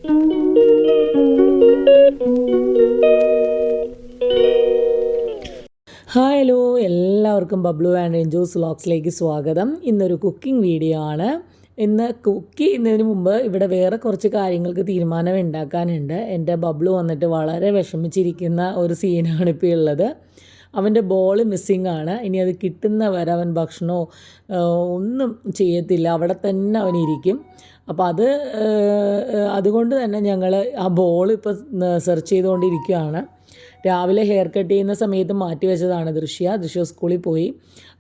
Hi hello, എല്ലാവർക്കും Bablu and എൻജോസ് വ്ളോഗ്സിലേക്ക് സ്വാഗതം. ഇന്നൊരു കുക്കിംഗ് വീഡിയോ ആണ്. ഇന്ന് കുക്ക് ചെയ്യുന്നതിന് മുമ്പ് ഇവിടെ വേറെ കുറച്ച് കാര്യങ്ങൾക്ക് തീരുമാനം ഉണ്ടാക്കാനുണ്ട്. എൻ്റെ ബബ്ലു വന്നിട്ട് വളരെ വിഷമിച്ചിരിക്കുന്ന ഒരു സീനാണ് ഇപ്പോൾ ഉള്ളത്. അവൻ്റെ ബോൾ മിസ്സിങ് ആണ്. ഇനി അത് കിട്ടുന്ന വരെ അവൻ ഭക്ഷണമോ ഒന്നും ചെയ്യത്തില്ല, അവിടെ തന്നെ അവനിരിക്കും. അപ്പോൾ അതുകൊണ്ട് തന്നെ ഞങ്ങൾ ആ ബോൾ ഇപ്പോൾ സെർച്ച് ചെയ്തുകൊണ്ടിരിക്കുകയാണ്. രാവിലെ ഹെയർ കട്ട് ചെയ്യുന്ന സമയത്ത് മാറ്റി വെച്ചതാണ് ദൃശ്യ സ്കൂളിൽ പോയി.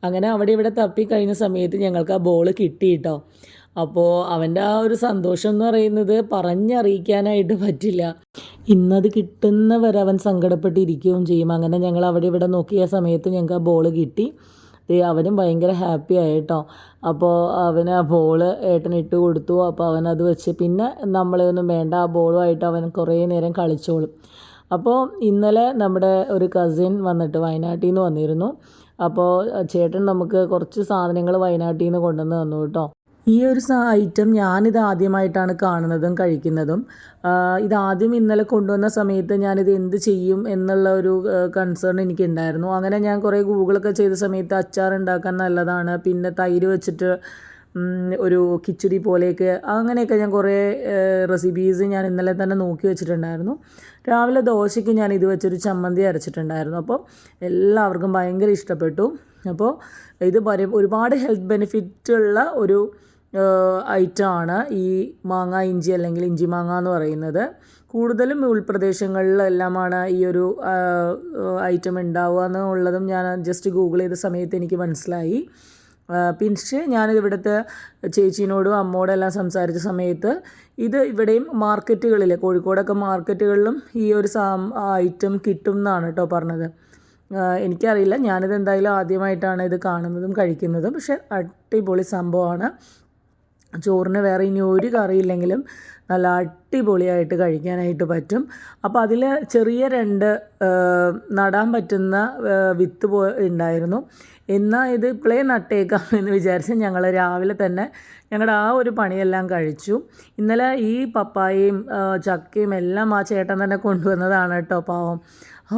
അങ്ങനെ അവിടെ ഇവിടെ തപ്പി കഴിഞ്ഞ സമയത്ത് ഞങ്ങൾക്ക് ആ ബോൾ കിട്ടി കേട്ടോ. അപ്പോൾ അവൻ്റെ ആ ഒരു സന്തോഷം എന്ന് പറയുന്നത് പറഞ്ഞറിയിക്കാനായിട്ട് പറ്റില്ല. ഇന്നത് കിട്ടുന്നവരെ അവൻ സങ്കടപ്പെട്ടിരിക്കുകയും ചെയ്യും. അങ്ങനെ ഞങ്ങൾ അവിടെ ഇവിടെ നോക്കിയ സമയത്ത് ഞങ്ങൾക്ക് ആ ബോൾ കിട്ടി. അവനും ഭയങ്കര ഹാപ്പി ആയിട്ടോ. അപ്പോൾ അവന് ആ ബോൾ ഏട്ടൻ ഇട്ട് കൊടുത്തു. അപ്പോൾ അവനത് വെച്ച് പിന്നെ നമ്മളെയൊന്നും വേണ്ട, ആ ബോളുമായിട്ട് അവൻ കുറേ നേരം കളിച്ചോളും. അപ്പോൾ ഇന്നലെ നമ്മുടെ ഒരു കസിൻ വന്നിട്ട് വയനാട്ടിൽ നിന്ന് വന്നിരുന്നു. അപ്പോൾ ചേട്ടൻ നമുക്ക് കുറച്ച് സാധനങ്ങൾ വയനാട്ടിൽ നിന്ന് കൊണ്ടുവന്ന് തന്നു കേട്ടോ. ഈ ഒരു ഐറ്റം ഞാനിത് ആദ്യമായിട്ടാണ് കാണുന്നതും കഴിക്കുന്നതും. ഇതാദ്യം ഇന്നലെ കൊണ്ടുവന്ന സമയത്ത് ഞാനിത് എന്ത് ചെയ്യും എന്നുള്ള ഒരു കൺസേൺ എനിക്കുണ്ടായിരുന്നു. അങ്ങനെ ഞാൻ കുറേ ഗൂഗിളൊക്കെ ചെയ്ത സമയത്ത് അച്ചാർ ഉണ്ടാക്കാൻ നല്ലതാണ്, പിന്നെ തൈര് വെച്ചിട്ട് ഒരു കിച്ചടി പോലെയൊക്കെ അങ്ങനെയൊക്കെ ഞാൻ കുറേ റെസിപ്പീസ് ഞാൻ ഇന്നലെ തന്നെ നോക്കി വെച്ചിട്ടുണ്ടായിരുന്നു. രാവിലെ ദോശയ്ക്ക് ഞാൻ ഇത് വെച്ചൊരു ചമ്മന്തി അരച്ചിട്ടുണ്ടായിരുന്നു. അപ്പോൾ എല്ലാവർക്കും ഭയങ്കര ഇഷ്ടപ്പെട്ടു. അപ്പോൾ ഇത് ഒരുപാട് ഹെൽത്ത് ബെനിഫിറ്റുള്ള ഒരു ഐറ്റമാണ് ഈ മാങ്ങ ഇഞ്ചി അല്ലെങ്കിൽ ഇഞ്ചി മാങ്ങ എന്ന് പറയുന്നത്. കൂടുതലും ഉൾപ്രദേശങ്ങളിലെല്ലാമാണ് ഈ ഒരു ഐറ്റം ഉണ്ടാവുക എന്നുള്ളതും ഞാൻ ജസ്റ്റ് ഗൂഗിൾ ചെയ്ത സമയത്ത് എനിക്ക് മനസ്സിലായി. പിന്നെ ഞാനിത് ഇവിടുത്തെ ചേച്ചീനോടും അമ്മോടും എല്ലാം സംസാരിച്ച സമയത്ത് ഇത് ഇവിടെയും മാർക്കറ്റുകളിൽ, കോഴിക്കോടൊക്കെ മാർക്കറ്റുകളിലും ഈ ഒരു ഐറ്റം കിട്ടും എന്നാണ് കേട്ടോ പറഞ്ഞത്. എനിക്കറിയില്ല, ഞാനിത് എന്തായാലും ആദ്യമായിട്ടാണ് ഇത് കാണുന്നതും കഴിക്കുന്നതും. പക്ഷെ അടിപൊളി സംഭവമാണ്. ചോറിന് വേറെ ഇനി ഒരു കറിയില്ലെങ്കിലും നല്ല അടിപൊളിയായിട്ട് കഴിക്കാനായിട്ട് പറ്റും. അപ്പോൾ അതിൽ ചെറിയ 2 നടാൻ പറ്റുന്ന വിത്ത് ഉണ്ടായിരുന്നു. എന്നാൽ ഇത് ഇപ്പോഴേ നട്ടേക്കാം എന്ന് വിചാരിച്ച് ഞങ്ങൾ രാവിലെ തന്നെ ഞങ്ങളുടെ ആ ഒരു പണിയെല്ലാം കഴിച്ചു. ഇന്നലെ ഈ പപ്പായയും ചക്കയും എല്ലാം ആ ചേട്ടൻ തന്നെ കൊണ്ടുവന്നതാണ് കേട്ടോ, പാവം.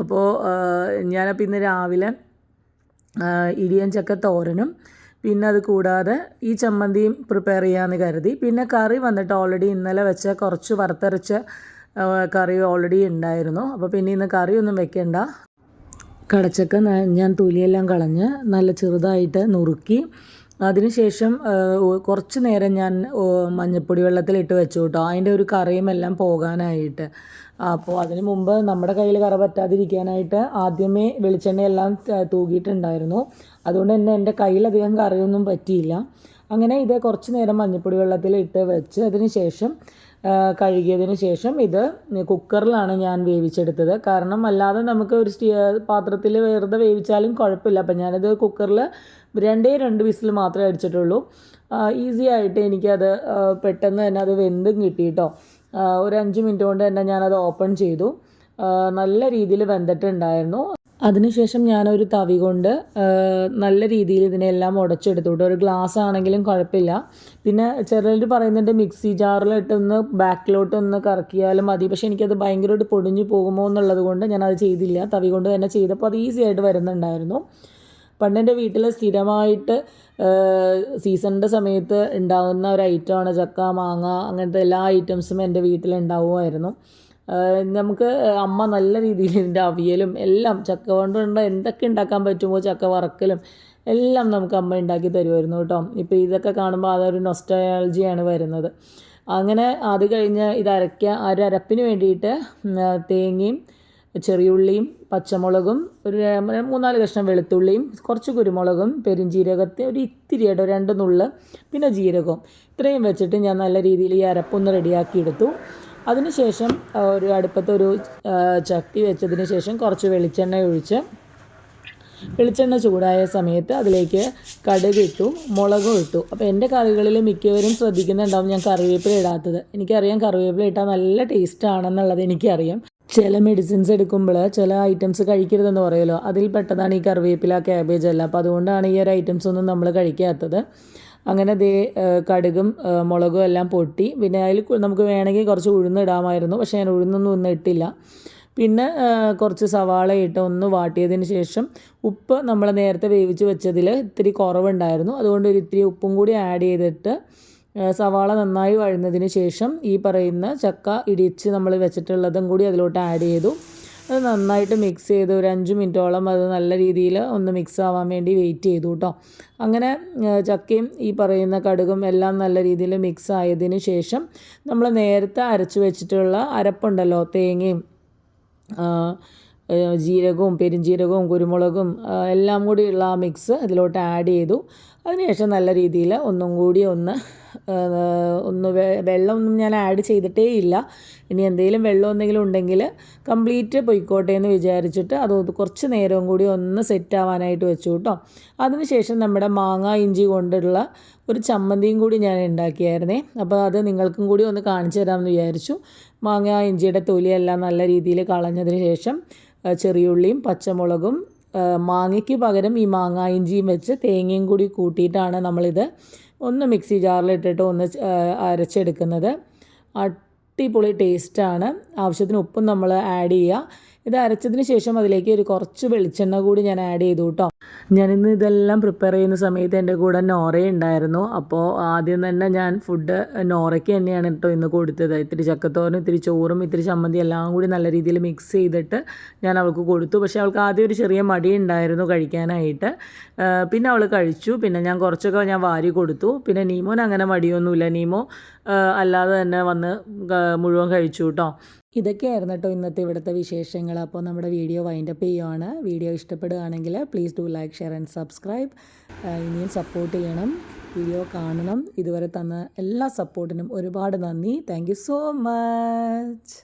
അപ്പോൾ ഞാനപ്പോൾ ഇന്ന് രാവിലെ ഇടിയൻ ചക്ക തോരനും പിന്നെ അത് കൂടാതെ ഈ ചമ്മന്തിയും പ്രിപ്പയർ ചെയ്യാമെന്ന് കരുതി. പിന്നെ കറി വന്നിട്ട് ഓൾറെഡി ഇന്നലെ വെച്ച കുറച്ച് വറുത്തരച്ച കറി ഓൾറെഡി ഉണ്ടായിരുന്നു. അപ്പോൾ പിന്നെ ഇന്ന് കറിയൊന്നും വെക്കേണ്ട. കടച്ചക്ക ഞാൻ തൊലിയെല്ലാം കളഞ്ഞ് നല്ല ചെറുതായിട്ട് നുറുക്കി അതിനുശേഷം കുറച്ച് നേരം ഞാൻ മഞ്ഞൾപ്പൊടി വെള്ളത്തിലിട്ട് വെച്ചു കേട്ടോ, അതിൻ്റെ ഒരു കറിയും എല്ലാം പോകാനായിട്ട്. അപ്പോൾ അതിന് മുമ്പ് നമ്മുടെ കയ്യിൽ കറ പറ്റാതിരിക്കാനായിട്ട് ആദ്യമേ വെളിച്ചെണ്ണയെല്ലാം തൂകിയിട്ടുണ്ടായിരുന്നു. അതുകൊണ്ട് തന്നെ എൻ്റെ കയ്യിലധികം കറിയൊന്നും പറ്റിയില്ല. അങ്ങനെ ഇത് കുറച്ച് നേരം മഞ്ഞൾപ്പൊടി വെള്ളത്തിലിട്ട് വെച്ച് അതിന് ശേഷം കഴുകിയതിന് ശേഷം ഇത് കുക്കറിലാണ് ഞാൻ വേവിച്ചെടുത്തത്. കാരണം അല്ലാതെ നമുക്ക് ഒരു പാത്രത്തിൽ വെറുതെ വേവിച്ചാലും കുഴപ്പമില്ല. അപ്പം ഞാനത് കുക്കറിൽ 2 വിസിൽ മാത്രമേ അടിച്ചിട്ടുള്ളൂ. ഈസി ആയിട്ട് എനിക്കത് പെട്ടെന്ന് തന്നെ അത് വെന്തും കിട്ടി കേട്ടോ. ഒരു 5 മിനിറ്റ് കൊണ്ട് തന്നെ ഞാനത് ഓപ്പൺ ചെയ്തു. നല്ല രീതിയിൽ വെന്തിട്ടുണ്ടായിരുന്നു. അതിനുശേഷം ഞാനൊരു തവി കൊണ്ട് നല്ല രീതിയിൽ ഇതിനെല്ലാം ഉടച്ചെടുത്തു കേട്ടോ. ഒരു ഗ്ലാസ് ആണെങ്കിലും കുഴപ്പമില്ല. പിന്നെ ചിലർ പറയുന്നുണ്ട് മിക്സി ജാറിലിട്ടൊന്ന് ബാക്കിലോട്ടൊന്ന് കറക്കിയാലും മതി. പക്ഷേ എനിക്കത് ഭയങ്കരമായിട്ട് പൊടിഞ്ഞു പോകുമോ എന്നുള്ളത് കൊണ്ട് ഞാനത് ചെയ്തില്ല. തവി കൊണ്ട് തന്നെ ചെയ്തപ്പോൾ അത് ഈസി ആയിട്ട് വരുന്നുണ്ടായിരുന്നു. പണ്ടെൻ്റെ വീട്ടിൽ സ്ഥിരമായിട്ട് സീസണിൻ്റെ സമയത്ത് ഉണ്ടാകുന്ന ഒരു ഐറ്റമാണ് ചക്ക, മാങ്ങ, അങ്ങനത്തെ എല്ലാ ഐറ്റംസും എൻ്റെ വീട്ടിലുണ്ടാവുമായിരുന്നു. നമുക്ക് അമ്മ നല്ല രീതിയിൽ ഇതിൻ്റെ അവിയലും എല്ലാം ചക്ക കൊണ്ടുള്ള എന്തൊക്കെ ഉണ്ടാക്കാൻ പറ്റുമോ ചക്ക വറക്കലും എല്ലാം നമുക്ക് അമ്മ ഉണ്ടാക്കി തരുമായിരുന്നു കേട്ടോ. ഇപ്പോൾ ഇതൊക്കെ കാണുമ്പോൾ അതൊരു നൊസ്റ്റാൾജിയാണ് വരുന്നത്. അങ്ങനെ അത് കഴിഞ്ഞ് ഇത് അരപ്പിന് വേണ്ടിയിട്ട് തേങ്ങയും ചെറിയുള്ളിയും പച്ചമുളകും ഒരു 3-4 കഷ്ണം വെളുത്തുള്ളിയും കുറച്ച് കുരുമുളകും പെരുംജീരകത്തെ ഒരു ഇത്തിരിയായിട്ട് 2 നുള്ള് പിന്നെ ജീരകവും ഇത്രയും വെച്ചിട്ട് ഞാൻ നല്ല രീതിയിൽ ഈ അരപ്പൊന്ന് റെഡിയാക്കി എടുത്തു. അതിനുശേഷം ഒരു അടുപ്പത്തൊരു ചട്ടി വെച്ചതിന് ശേഷം കുറച്ച് വെളിച്ചെണ്ണ ഒഴിച്ച് വെളിച്ചെണ്ണ ചൂടായ സമയത്ത് അതിലേക്ക് കടുക് ഇട്ടു, മുളകും ഇട്ടു. അപ്പോൾ എൻ്റെ കറികളിൽ മിക്കവരും ശ്രദ്ധിക്കുന്നുണ്ടാവും ഞാൻ കറിവേപ്പില ഇടാത്തത്. എനിക്കറിയാം കറിവേപ്പില ഇട്ടാൽ നല്ല ടേസ്റ്റ് ആണെന്നുള്ളത് എനിക്കറിയാം. ചില മെഡിസിൻസ് എടുക്കുമ്പോൾ ചില ഐറ്റംസ് കഴിക്കരുതെന്ന് പറയുമല്ലോ, അതിൽ പെട്ടതാണ് ഈ കറിവേപ്പില, ക്യാബേജ് എല്ലാം. അപ്പോൾ അതുകൊണ്ടാണ് ഈ ഒരു ഐറ്റംസ് ഒന്നും നമ്മൾ കഴിക്കാത്തത്. അങ്ങനെ കടുകും മുളകും എല്ലാം പൊട്ടി. പിന്നെ അതിൽ നമുക്ക് വേണമെങ്കിൽ കുറച്ച് ഉഴുന്നിടാമായിരുന്നു, പക്ഷേ ഞാൻ ഉഴുന്നൊന്നും ഇട്ടില്ല. പിന്നെ കുറച്ച് സവാള ഇട്ട് ഒന്ന് വാട്ടിയതിന് ശേഷം ഉപ്പ് നമ്മൾ നേരത്തെ വേവിച്ച് വെച്ചതിൽ ഇത്തിരി കുറവുണ്ടായിരുന്നു, അതുകൊണ്ട് ഇത്തിരി ഉപ്പും കൂടി ആഡ് ചെയ്തിട്ട് സവാള നന്നായി വഴന്നതിന് ശേഷം ഈ പറയുന്ന ചക്ക ഇടിച്ച് നമ്മൾ വെച്ചിട്ടുള്ളതും കൂടി അതിലോട്ട് ആഡ് ചെയ്തു. അത് നന്നായിട്ട് മിക്സ് ചെയ്ത് ഒരു 5 മിനിറ്റോളം അത് നല്ല രീതിയിൽ ഒന്ന് മിക്സ് ആവാൻ വേണ്ടി വെയിറ്റ് ചെയ്തു കേട്ടോ. അങ്ങനെ ചക്കയും ഈ പറയുന്ന കടുകും എല്ലാം നല്ല രീതിയിൽ മിക്സ് ആയതിന് ശേഷം നമ്മൾ നേരത്തെ അരച്ച് വെച്ചിട്ടുള്ള അരപ്പുണ്ടല്ലോ, തേങ്ങയും ജീരകവും പെരുംജീരകവും കുരുമുളകും എല്ലാം കൂടിയുള്ള ആ മിക്സ് അതിലോട്ട് ആഡ് ചെയ്തു. അതിനുശേഷം നല്ല രീതിയിൽ ഒന്നും കൂടി വെള്ളമൊന്നും ഞാൻ ആഡ് ചെയ്തിട്ടേ ഇല്ല. ഇനി എന്തെങ്കിലും വെള്ളം എന്തെങ്കിലും ഉണ്ടെങ്കിൽ കംപ്ലീറ്റ് പൊയ്ക്കോട്ടെ എന്ന് വിചാരിച്ചിട്ട് അത് കുറച്ച് നേരവും കൂടി ഒന്ന് സെറ്റ് ആവാനായിട്ട് വെച്ചു കേട്ടോ. അതിനുശേഷം നമ്മുടെ മാങ്ങ ഇഞ്ചി കൊണ്ടുള്ള ഒരു ചമ്മന്തിയും കൂടി ഞാൻ ഉണ്ടാക്കിയായിരുന്നേ. അപ്പോൾ അത് നിങ്ങൾക്കും കൂടി ഒന്ന് കാണിച്ചു തരാമെന്ന് വിചാരിച്ചു. മാങ്ങ ഇഞ്ചിയുടെ തൊലിയെല്ലാം നല്ല രീതിയിൽ കളഞ്ഞതിന് ശേഷം ചെറിയുള്ളിയും പച്ചമുളകും മാങ്ങയ്ക്ക് പകരം ഈ മാങ്ങ ഇഞ്ചിയും വെച്ച് തേങ്ങയും കൂടി കൂട്ടിയിട്ടാണ് നമ്മളിത് ഒന്ന് മിക്സി ജാറിലിട്ടിട്ട് ഒന്ന് അരച്ചെടുക്കുന്നത്. അടിപൊളി ടേസ്റ്റാണ്. ആവശ്യത്തിന് ഉപ്പും നമ്മൾ ആഡ് ചെയ്യുക. ഇത് അരച്ചതിന് ശേഷം അതിലേക്ക് ഒരു കുറച്ച് വെളിച്ചെണ്ണ കൂടി ഞാൻ ആഡ് ചെയ്തു കേട്ടോ. ഞാനിന്ന് ഇതെല്ലാം പ്രിപ്പയർ ചെയ്യുന്ന സമയത്ത് എൻ്റെ കൂടെ നോറ ഉണ്ടായിരുന്നു. അപ്പോൾ ആദ്യം തന്നെ ഞാൻ ഫുഡ് നോറയ്ക്ക് തന്നെയാണ് കേട്ടോ ഇന്ന് കൊടുത്തത്. ഇത്തിരി ചക്കത്തോരനും ഇത്തിരി ചോറും ഇത്തിരി ചമ്മന്തി എല്ലാം കൂടി നല്ല രീതിയിൽ മിക്സ് ചെയ്തിട്ട് ഞാൻ അവൾക്ക് കൊടുത്തു. പക്ഷേ അവൾക്ക് ആദ്യം ഒരു ചെറിയ മടി ഉണ്ടായിരുന്നു കഴിക്കാനായിട്ട്. പിന്നെ അവൾ കഴിച്ചു. പിന്നെ ഞാൻ കുറച്ചൊക്കെ ഞാൻ വാരി കൊടുത്തു. പിന്നെ നീമോന് അങ്ങനെ മടിയൊന്നുമില്ല. നീമോ അല്ലാതെ തന്നെ വന്ന് മുഴുവൻ കഴിച്ചു കേട്ടോ. ഇതൊക്കെയായിരുന്നു കേട്ടോ ഇന്നത്തെ ഇവിടുത്തെ വിശേഷങ്ങൾ. അപ്പോൾ നമ്മുടെ വീഡിയോ വൈൻഡപ്പ് ചെയ്യുകയാണ്. വീഡിയോ ഇഷ്ടപ്പെടുകയാണെങ്കിൽ please do like share and subscribe. ഇനിയും സപ്പോർട്ട് ചെയ്യണം, വീഡിയോ കാണണം. ഇതുവരെ തന്ന എല്ലാ സപ്പോർട്ടിനും ഒരുപാട് നന്ദി. Thank you so much.